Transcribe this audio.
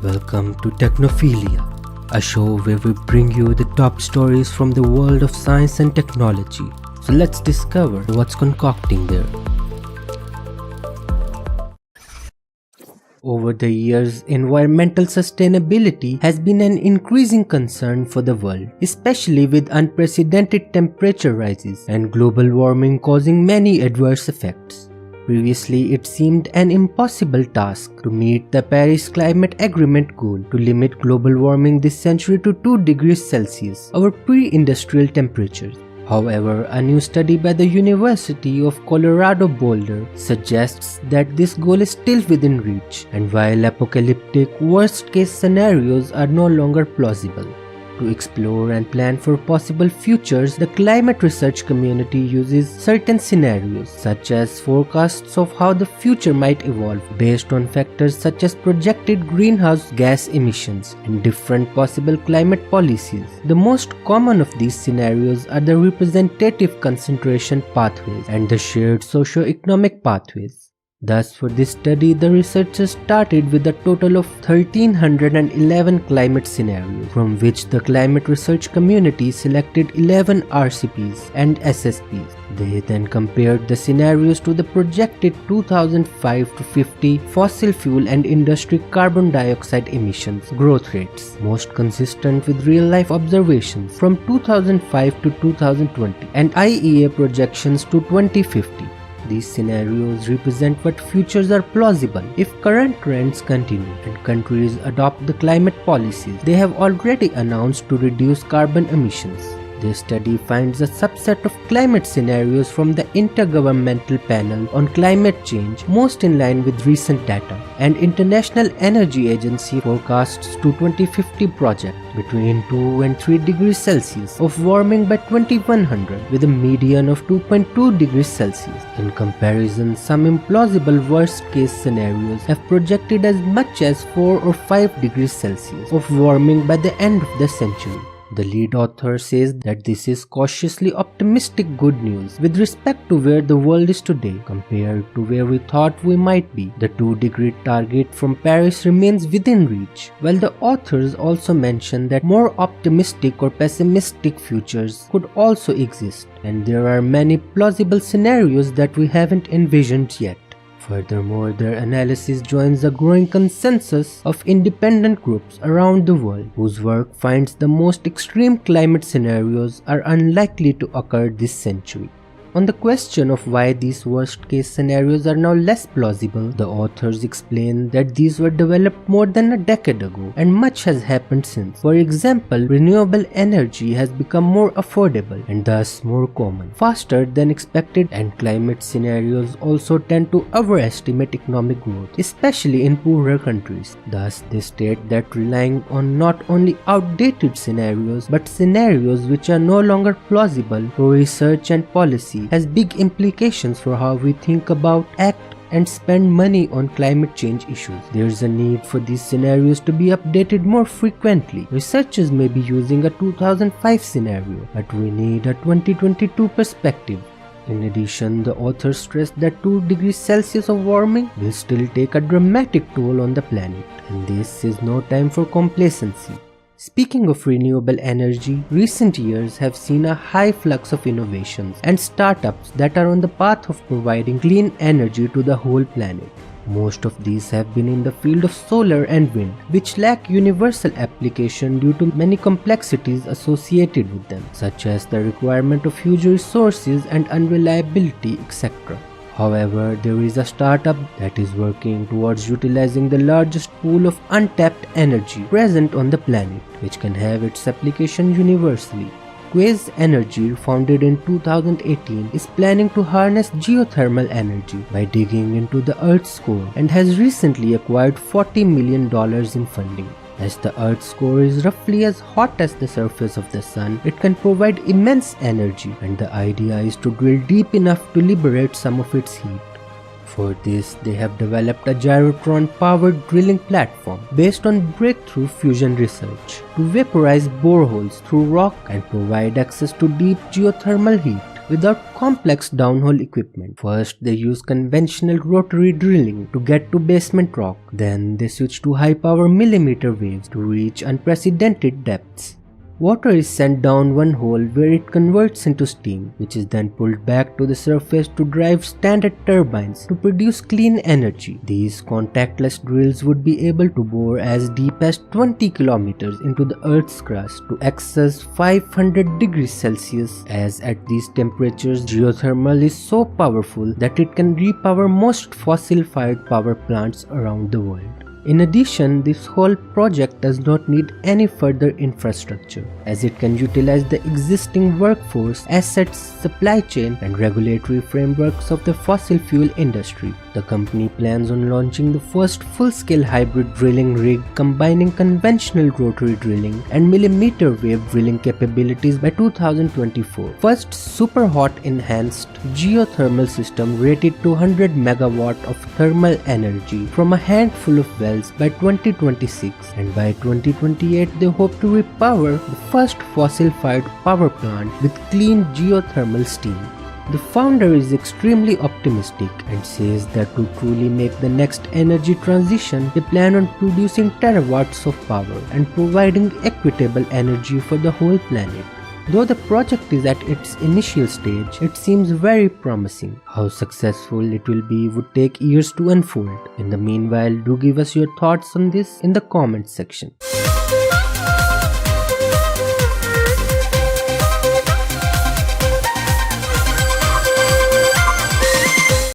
Welcome to Technophilia, a show where we bring you the top stories from the world of science and technology. So let's discover what's concocting there. Over the years, environmental sustainability has been an increasing concern for the world, especially with unprecedented temperature rises and global warming causing many adverse effects. Previously, it seemed an impossible task to meet the Paris Climate Agreement goal to limit global warming this century to 2 degrees Celsius, our pre-industrial temperatures. However, a new study by the University of Colorado Boulder suggests that this goal is still within reach, and while apocalyptic worst-case scenarios are no longer plausible. To explore and plan for possible futures, the climate research community uses certain scenarios, such as forecasts of how the future might evolve based on factors such as projected greenhouse gas emissions and different possible climate policies. The most common of these scenarios are the representative concentration pathways and the shared socio-economic pathways. Thus, for this study, the researchers started with a total of 1,311 climate scenarios, from which the climate research community selected 11 RCPs and SSPs. They then compared the scenarios to the projected 2005 to 50 fossil fuel and industry carbon dioxide emissions growth rates, most consistent with real-life observations from 2005 to 2020, and IEA projections to 2050. These scenarios represent what futures are plausible if current trends continue and countries adopt the climate policies they have already announced to reduce carbon emissions. This study finds a subset of climate scenarios from the Intergovernmental Panel on Climate Change most in line with recent data, and International Energy Agency forecasts to 2050 project between 2 and 3 degrees Celsius of warming by 2100 with a median of 2.2 degrees Celsius. In comparison, some implausible worst-case scenarios have projected as much as 4 or 5 degrees Celsius of warming by the end of the century. The lead author says that this is cautiously optimistic good news with respect to where the world is today compared to where we thought we might be. The 2-degree target from Paris remains within reach, while the authors also mention that more optimistic or pessimistic futures could also exist, and there are many plausible scenarios that we haven't envisioned yet. Furthermore, their analysis joins a growing consensus of independent groups around the world whose work finds the most extreme climate scenarios are unlikely to occur this century. On the question of why these worst-case scenarios are now less plausible, the authors explain that these were developed more than a decade ago and much has happened since. For example, renewable energy has become more affordable and thus more common, faster than expected, and climate scenarios also tend to overestimate economic growth, especially in poorer countries. Thus, they state that relying on not only outdated scenarios but scenarios which are no longer plausible for research and policy has big implications for how we think about, act, and spend money on climate change issues. There is a need for these scenarios to be updated more frequently. Researchers may be using a 2005 scenario, but we need a 2022 perspective. In addition, the authors stress that 2 degrees Celsius of warming will still take a dramatic toll on the planet, and this is no time for complacency. Speaking of renewable energy, recent years have seen a high flux of innovations and startups that are on the path of providing clean energy to the whole planet. Most of these have been in the field of solar and wind, which lack universal application due to many complexities associated with them, such as the requirement of huge resources and unreliability, etc. However, there is a startup that is working towards utilizing the largest pool of untapped energy present on the planet, which can have its application universally. Quaise Energy, founded in 2018, is planning to harness geothermal energy by digging into the Earth's core and has recently acquired $40 million in funding. As the Earth's core is roughly as hot as the surface of the Sun, it can provide immense energy, and the idea is to drill deep enough to liberate some of its heat. For this, they have developed a gyrotron-powered drilling platform based on breakthrough fusion research to vaporize boreholes through rock and provide access to deep geothermal heat. without complex downhole equipment. First, they use conventional rotary drilling to get to basement rock. Then they switch to high-power millimeter waves to reach unprecedented depths. Water is sent down one hole where it converts into steam, which is then pulled back to the surface to drive standard turbines to produce clean energy. These contactless drills would be able to bore as deep as 20 kilometers into the Earth's crust to access 500 degrees Celsius, as at these temperatures geothermal is so powerful that it can repower most fossil-fired power plants around the world. In addition, this whole project does not need any further infrastructure, as it can utilize the existing workforce, assets, supply chain, and regulatory frameworks of the fossil fuel industry. The company plans on launching the first full-scale hybrid drilling rig combining conventional rotary drilling and millimeter wave drilling capabilities by 2024. First super hot enhanced geothermal system rated to 100 megawatt of thermal energy from a handful of wells by 2026, and by 2028 they hope to repower the first fossil-fired power plant with clean geothermal steam. The founder is extremely optimistic and says that to truly make the next energy transition, they plan on producing terawatts of power and providing equitable energy for the whole planet. Though the project is at its initial stage, it seems very promising. How successful it will be would take years to unfold. In the meanwhile, do give us your thoughts on this in the comment section.